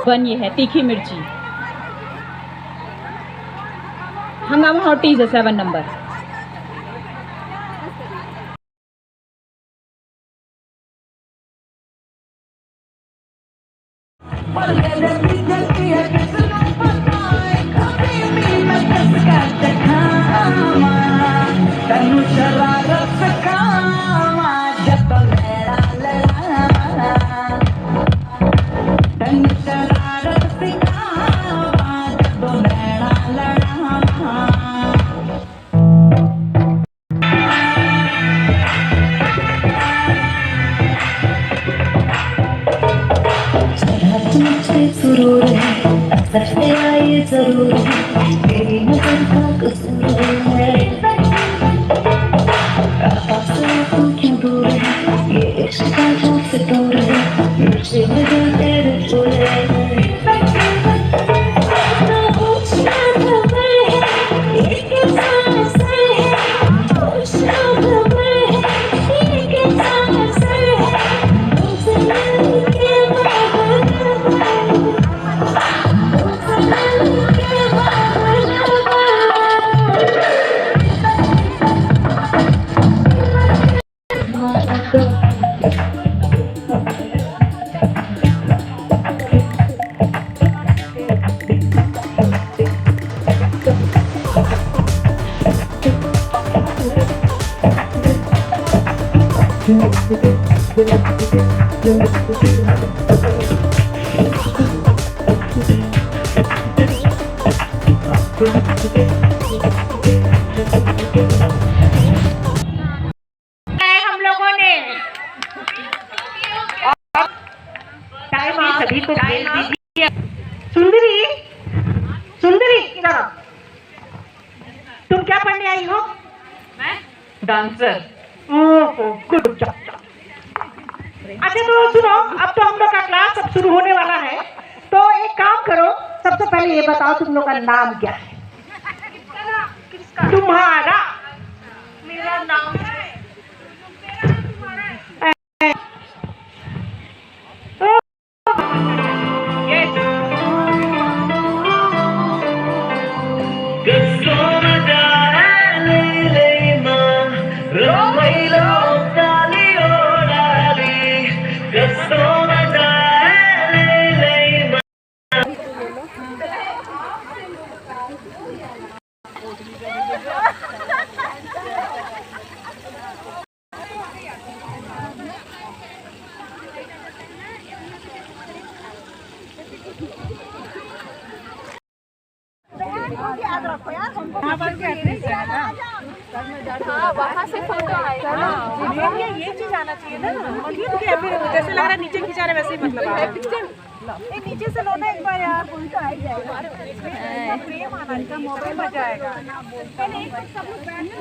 One ये है तीखी मिर्ची। हंगामा हॉटीज है 7 नंबर। सुरूर है अक्सर तेरा ये जरूर है, तेरी नजर का कसूर है। तू क्यों दूर है, ये इश्क का जो फितूर है, मुझे लगा तेरे फूल है। हम लोगों ने सभी को भेज दीजिए। सुंदरी, सुंदरी इधर आओ। तुम क्या पढ़ने आई हो? मैं डांसर। ओहो गुड जॉब। अच्छा तो सुनो, अब तो हम लोग का क्लास अब शुरू होने वाला है, तो एक काम करो, सबसे पहले ये बताओ तुम लोग का नाम क्या है? तुम्हारा? मेरा नाम याद रखो यार, वहाँ से फोटो आएगा। ये चीज आना चाहिए ना, जैसे लग रहा है नीचे खिंचा रहे वैसे ही, मतलब नीचे से लो ना एक बार यार, कोई तो आ ही जाएगा। फ्रेम आना, इनका मोबाइल बच जाएगा। सब लोग बैठ